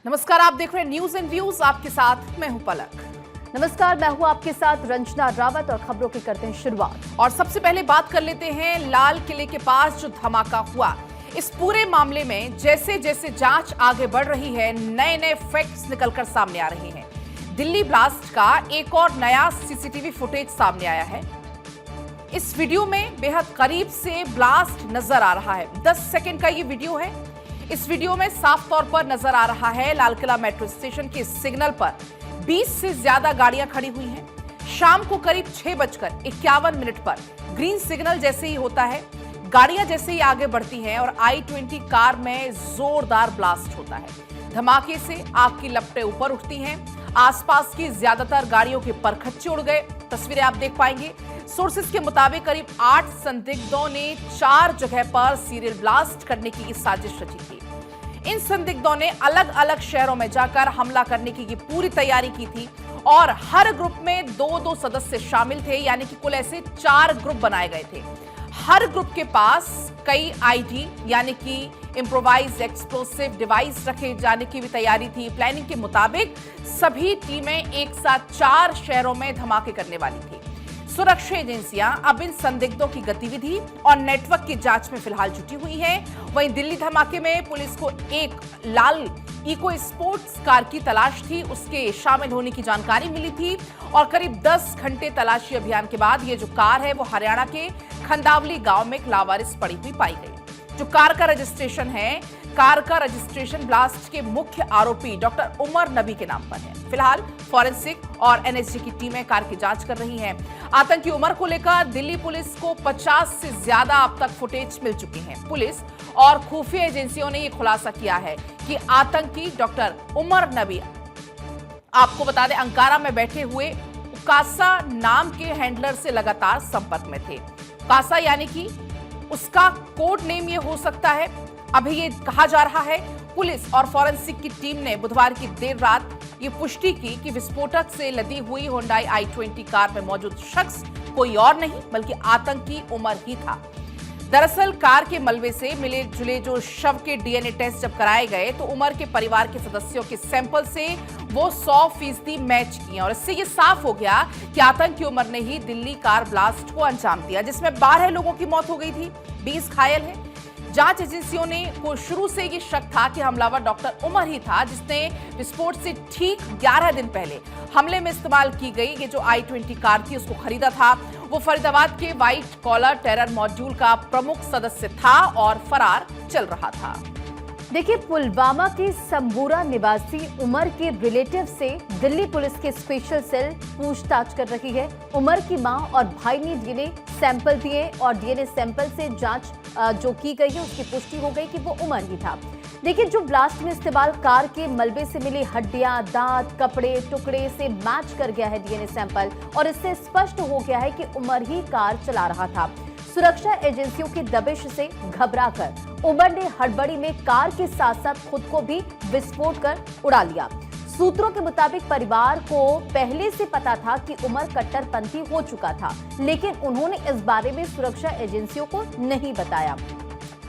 नमस्कार, आप देख रहे हैं न्यूज एंड व्यूज। आपके साथ मैं हूं पलक। नमस्कार, मैं हूं आपके साथ रंजना रावत और खबरों की करते हैं शुरुआत। और सबसे पहले बात कर लेते हैं लाल किले के पास जो धमाका हुआ। इस पूरे मामले में जैसे जैसे जांच आगे बढ़ रही है, नए नए फैक्ट्स निकलकर सामने आ रहे हैं। दिल्ली ब्लास्ट का एक और नया सीसीटीवी फुटेज सामने आया है। इस वीडियो में बेहद करीब से ब्लास्ट नजर आ रहा है। 10 सेकंड का ये वीडियो है। इस वीडियो में साफ तौर पर नजर आ रहा है लाल किला मेट्रो स्टेशन के सिग्नल पर 20 से ज्यादा गाड़ियां खड़ी हुई हैं। शाम को करीब 6:51 पर ग्रीन सिग्नल जैसे ही होता है, गाड़ियां जैसे ही आगे बढ़ती हैं और i-20 कार में जोरदार ब्लास्ट होता है। धमाके से आग की लपटें ऊपर उठती हैं। आसपास की ज्यादातर गाड़ियों के परखच्चे उड़ गए। तस्वीरें आप देख पाएंगे। सोर्सेस के मुताबिक करीब 8 संदिग्धों ने 4 जगह पर सीरियल ब्लास्ट करने की साजिश रची थी। इन संदिग्धों ने अलग अलग शहरों में जाकर हमला करने की पूरी तैयारी की थी और हर ग्रुप में 2-2 सदस्य शामिल थे, यानी कि कुल ऐसे 4 ग्रुप बनाए गए थे। हर ग्रुप के पास कई आईडी यानी कि इम्प्रोवाइज्ड एक्सप्लोसिव डिवाइस रखे जाने की भी तैयारी थी। प्लानिंग के मुताबिक सभी टीमें एक साथ 4 शहरों में धमाके करने वाली थी। सुरक्षा एजेंसियां अब इन संदिग्धों की गतिविधि और नेटवर्क की जांच में फिलहाल जुटी हुई हैं। वहीं दिल्ली धमाके में पुलिस को एक लाल इको स्पोर्ट्स कार की तलाश थी। उसके शामिल होने की जानकारी मिली थी और करीब 10 घंटे तलाशी अभियान के बाद ये जो कार है वो हरियाणा के खंदावली गांव में एक लावारिस पड़ी हुई पाई गई। जो कार का रजिस्ट्रेशन है, कार का रजिस्ट्रेशन ब्लास्ट के मुख्य आरोपी डॉक्टर उमर नबी के नाम पर है। फिलहाल फॉरेंसिक और एनएसजी की टीमें कार की जांच कर रही हैं। आतंकी उमर को लेकर दिल्ली पुलिस को 50 से ज्यादा अब तक फुटेज मिल चुके हैं। पुलिस और खुफिया एजेंसियों ने यह खुलासा किया है कि आतंकी डॉक्टर उमर नबी, आपको बता दें, अंकारा में बैठे हुए उकासा नाम के हैंडलर से लगातार संपर्क में थे। उकासा यानी कि उसका कोड नेम ये हो सकता है, अभी ये कहा जा रहा है। पुलिस और फॉरेंसिक की टीम ने बुधवार की देर रात ये पुष्टि की कि विस्फोटक से लदी हुई होंडाई i-20 कार में मौजूद शख्स कोई और नहीं बल्कि आतंकी उमर ही था। दरअसल कार के मलबे से मिले जुले जो शव के डीएनए टेस्ट जब कराए गए तो उमर के परिवार के सदस्यों के सैंपल से वो 100% मैच किए और इससे ये साफ हो गया कि आतंकी उमर ने ही दिल्ली कार ब्लास्ट को अंजाम दिया, जिसमें 12 लोगों की मौत हो गई थी, 20 घायल हैं। जांच एजेंसियों ने को शुरू से ये शक था कि हमलावर डॉक्टर उमर ही था, जिसने विस्फोट से ठीक 11 दिन पहले हमले में इस्तेमाल की गई ये जो i-20 कार थी उसको खरीदा था। वो फरीदाबाद के व्हाइट कॉलर टेरर मॉड्यूल का प्रमुख सदस्य था और फरार चल रहा था। देखिए, पुलवामा के संबूरा निवासी उमर के रिलेटिव से दिल्ली पुलिस के स्पेशल सेल पूछताछ कर रही है। उमर की मां और भाई ने डीएनए सैंपल दिए और डीएनए सैंपल से जांच जो की गई है उसकी पुष्टि हो गई कि वो उमर ही था। देखिए, जो ब्लास्ट में इस्तेमाल कार के मलबे से मिली हड्डियां, दांत, कपड़े, टुकड़े से मैच कर गया है डीएनए सैंपल और इससे स्पष्ट हो गया है कि उमर ही कार चला रहा था। सुरक्षा एजेंसियों की दबिश से घबराकर उमर ने हड़बड़ी में कार के साथ साथ खुद को भी विस्फोट कर उड़ा लिया। सूत्रों के मुताबिक परिवार को पहले से पता था कि उमर कट्टरपंथी हो चुका था, लेकिन उन्होंने इस बारे में सुरक्षा एजेंसियों को नहीं बताया।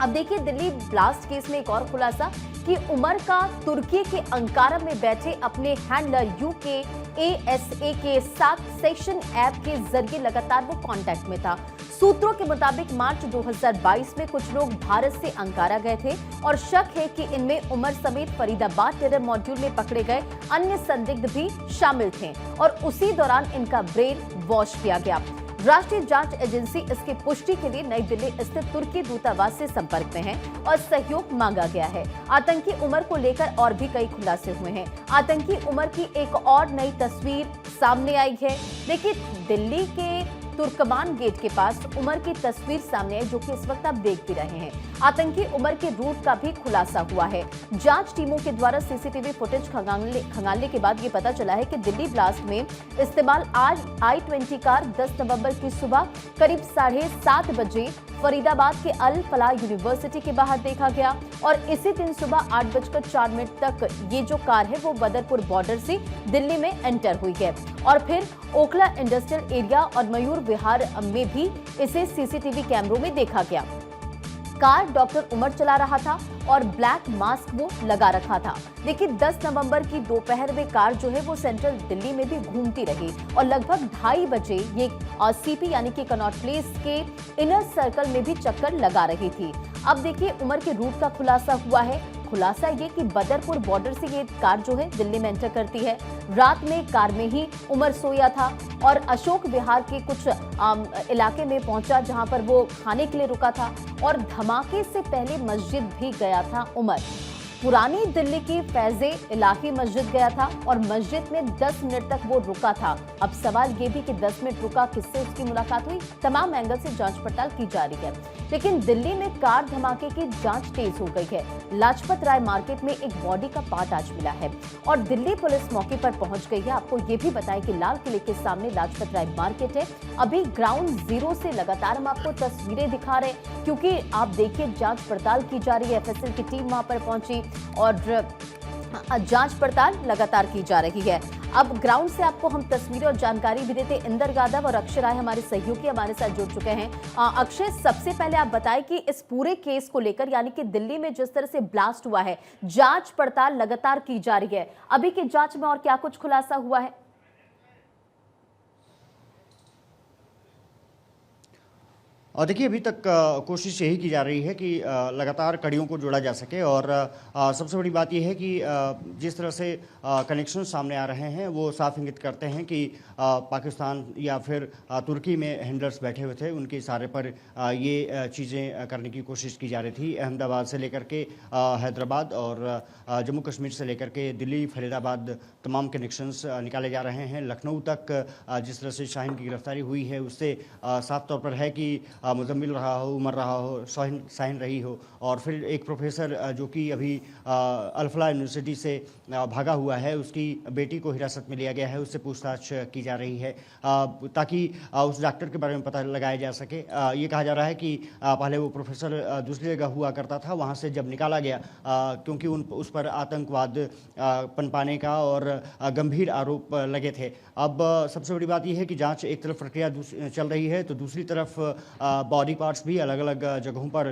अब देखिए, दिल्ली ब्लास्ट केस में एक और खुलासा कि उमर का तुर्की के अंकारा में बैठे अपने हैंडलर UKASA के साथ सेक्शन ऐप के जरिए लगातार वो कांटेक्ट में था। सूत्रों के मुताबिक मार्च 2022 में कुछ लोग भारत से अंकारा गए थे और शक है कि इनमें उमर समेत फरीदाबाद टेरर मॉड्यूल में पकड़े गए अन्य संदिग्ध भी शामिल थे और उसी दौरान इनका ब्रेन वॉश किया गया। राष्ट्रीय जांच एजेंसी इसकी पुष्टि के लिए नई दिल्ली स्थित तुर्की दूतावास से संपर्क में है और सहयोग मांगा गया है। आतंकी उमर को लेकर और भी कई खुलासे हुए हैं। आतंकी उमर की एक और नई तस्वीर सामने आई है। देखिए, दिल्ली के तुर्कमान गेट के पास उमर की तस्वीर सामने है, जो कि इस वक्त आप देख भी रहे हैं। आतंकी उमर के रूट का भी खुलासा हुआ है। जांच टीमों के द्वारा सीसीटीवी फुटेज खंगालने के बाद ये पता चला है कि दिल्ली ब्लास्ट में इस्तेमाल आज i-20 कार 10 नवंबर की सुबह करीब 7:30 बजे फरीदाबाद के अल फलाह यूनिवर्सिटी के बाहर देखा गया और इसी दिन सुबह 8:04 तक ये जो कार है वो बदरपुर बॉर्डर से दिल्ली में एंटर हुई है और फिर ओखला इंडस्ट्रियल एरिया और मयूर विहार में भी इसे सीसीटीवी कैमरों में देखा गया। कार डॉक्टर उमर चला रहा था और ब्लैक मास्क वो लगा रखा था। लेकिन 10 नवंबर की दोपहर में कार जो है वो सेंट्रल दिल्ली में भी घूमती रही और लगभग 2:30 बजे ये सीपी यानी कि कनॉट प्लेस के इनर सर्कल में भी चक्कर लगा रही थी। अब देखिए उमर के रूट का खुलासा हुआ है। खुलासा ये कि बदरपुर बॉर्डर से ये कार जो है दिल्ली में एंटर करती है। रात में कार में ही उमर सोया था और अशोक विहार के कुछ इलाके में पहुंचा जहां पर वो खाने के लिए रुका था और धमाके से पहले मस्जिद भी गया था उमर। पुरानी दिल्ली की फैज़े इलाही मस्जिद गया था और मस्जिद में 10 मिनट तक वो रुका था। अब सवाल ये भी कि 10 मिनट रुका, किससे उसकी मुलाकात हुई, तमाम एंगल से जांच पड़ताल की जा रही है। लेकिन दिल्ली में कार धमाके की जांच तेज हो गई है। लाजपत राय मार्केट में एक बॉडी का पार्ट आज मिला है और दिल्ली पुलिस मौके पर पहुंच गई है। आपको ये भी बताएं कि लाल किले के सामने लाजपत राय मार्केट है। अभी ग्राउंड जीरो से लगातार हम आपको तस्वीरें दिखा रहे हैं क्योंकि आप देखिए जांच पड़ताल की जा रही है। एफएसएल की टीम वहां पर पहुंची और जांच पड़ताल लगातार की जा रही है। अब ग्राउंड से आपको हम तस्वीरें और जानकारी भी देते। इंदर यादव और अक्षय राय हमारे सहयोगी हमारे साथ जुड़ चुके हैं। अक्षय, सबसे पहले आप बताएं कि इस पूरे केस को लेकर यानी कि दिल्ली में जिस तरह से ब्लास्ट हुआ है, जांच पड़ताल लगातार की जा रही है, अभी की जांच में और क्या कुछ खुलासा हुआ है? और देखिए अभी तक कोशिश यही की जा रही है कि लगातार कड़ियों को जोड़ा जा सके और सबसे बड़ी बात यह है कि जिस तरह से कनेक्शन सामने आ रहे हैं वो साफ इंगित करते हैं कि पाकिस्तान या फिर तुर्की में हैंडलर्स बैठे हुए थे, उनके इशारे पर ये चीज़ें करने की कोशिश की जा रही थी। अहमदाबाद से लेकर के हैदराबाद और जम्मू कश्मीर से लेकर के दिल्ली, फरीदाबाद तमाम कनेक्शंस निकाले जा रहे हैं। लखनऊ तक जिस तरह से शाहीन की गिरफ्तारी हुई है उससे साफ तौर पर है कि मुजम्मिल रहा हो, उमर रहा हो, शाहीन रही हो और फिर एक प्रोफेसर जो कि अभी अल्फला यूनिवर्सिटी से भागा हुआ है, उसकी बेटी को हिरासत में लिया गया है, उससे पूछताछ की जा रही है ताकि उस डॉक्टर के बारे में पता लगाया जा सके। ये कहा जा रहा है कि पहले वो प्रोफेसर दूसरी जगह हुआ करता था, वहाँ से जब निकाला गया क्योंकि उस पर आतंकवाद पनपाने का और गंभीर आरोप लगे थे। अब सबसे बड़ी बात यह है कि जांच एक तरफ प्रक्रिया चल रही है तो दूसरी तरफ बॉडी पार्ट्स भी अलग अलग जगहों पर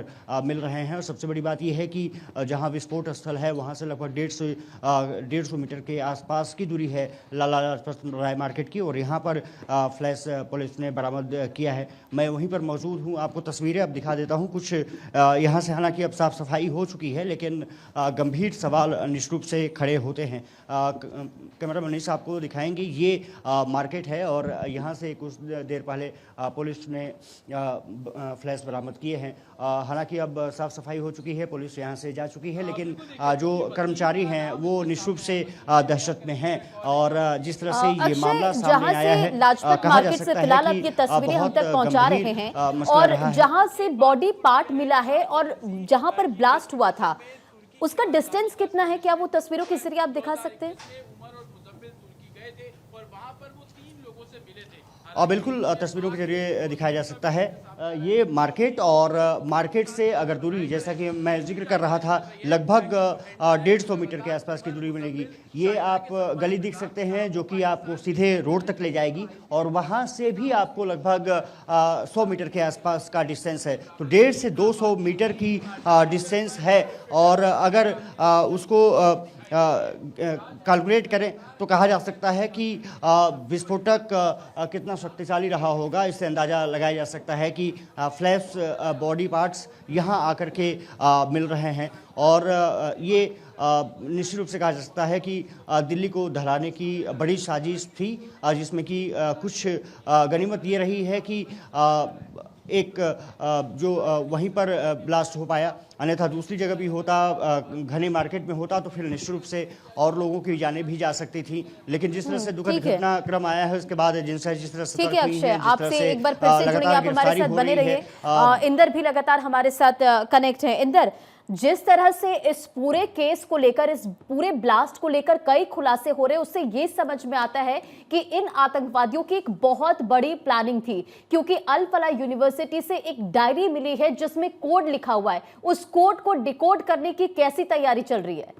मिल रहे हैं और सबसे बड़ी बात यह है कि जहां विस्फोट स्थल है वहां से लगभग 150 मीटर के आसपास की दूरी है लाला लाजपत राय मार्केट की और यहां पर फ्लैश पुलिस ने बरामद किया है। मैं वहीं पर मौजूद हूं, आपको तस्वीरें अब दिखा देता हूं। कुछ यहां से हालांकि अब साफ सफाई हो चुकी है लेकिन गंभीर सवाल निश्चित रूप से खड़े होते हैं। कैमरा मनीष आपको दिखाएंगे, ये मार्केट है और यहाँ से कुछ देर पहले पुलिस ने फ्लैश बरामद किए हैं। हालांकि अब साफ सफाई हो चुकी है, पुलिस यहाँ से जा चुकी है लेकिन जो कर्मचारी हैं वो निश्चित रूप से दहशत में हैं और जिस तरह से ये मामला सामने आया है लाजपत मार्केट से फिलहाल अब ये तस्वीरें हम तक पहुंचा रहे हैं और जहां से बॉडी पार्ट मिला है और जहां पर ब्लास्ट हुआ था उसका डिस्टेंस कितना है, क्या वो तस्वीरों के जरिए आप दिखा सकते हैं? बिल्कुल तस्वीरों के जरिए दिखाया जा सकता है। ये मार्केट और मार्केट से अगर दूरी जैसा कि मैं जिक्र कर रहा था लगभग 150 मीटर के आसपास की दूरी मिलेगी। ये आप गली देख सकते हैं जो कि आपको सीधे रोड तक ले जाएगी और वहाँ से भी आपको लगभग 100 मीटर के आसपास का डिस्टेंस है, तो 150 से 200 मीटर की डिस्टेंस है और अगर उसको कैलकुलेट करें तो कहा जा सकता है कि विस्फोटक कितना शक्तिशाली रहा होगा। इससे अंदाज़ा लगाया जा सकता है कि फ्लैश बॉडी पार्ट्स यहाँ आकर के मिल रहे हैं और ये निश्चित रूप से कहा जा सकता है कि दिल्ली को दहलाने की बड़ी साजिश थी जिसमें कि कुछ गनीमत ये रही है कि एक जो वहीं पर ब्लास्ट हो पाया, अन्यथा दूसरी जगह भी होता, घने मार्केट में होता तो फिर निश्चित रूप से और लोगों की जानें भी जा सकती थी। लेकिन जिस तरह से दुखद घटनाक्रम आया है उसके बाद जिस तरह से ठीक है अक्षय, आपसे एक बार फिर से जुड़ेंगे, आप हमारे साथ बने रहिए। इंदर भी लगातार हमारे साथ कनेक्ट है। इंदर, जिस तरह से इस पूरे केस को लेकर, इस पूरे ब्लास्ट को लेकर कई खुलासे हो रहे हैं, उससे ये समझ में आता है कि इन आतंकवादियों की एक बहुत बड़ी प्लानिंग थी क्योंकि अल फला यूनिवर्सिटी से एक डायरी मिली है जिसमें कोड लिखा हुआ है। उस कोड को डिकोड करने की कैसी तैयारी चल रही है?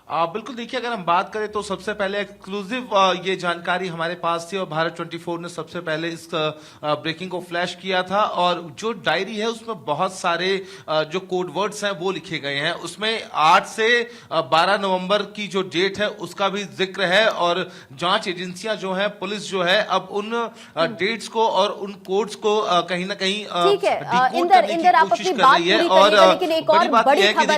बिल्कुल, देखिए अगर हम बात करें तो सबसे पहले एक्सक्लूसिव ये जानकारी हमारे पास थी और भारत 24 ने सबसे पहले इस ब्रेकिंग को फ्लैश किया था। और जो डायरी है उसमें बहुत सारे जो कोड वर्ड्स हैं वो लिखे गए हैं। उसमें 8 से 12 नवंबर की जो डेट है उसका भी जिक्र है। और जांच एजेंसियां जो है, पुलिस जो है, अब उन डेट्स को और उन कोड्स को कहीं ना कहीं ठीक है decode इंदर, करने की इंदर आप कोशिश अपनी कर बात रही है। पूरी करिएगा, लेकिन एक और बड़ी बात बड़ी यह है कि खबर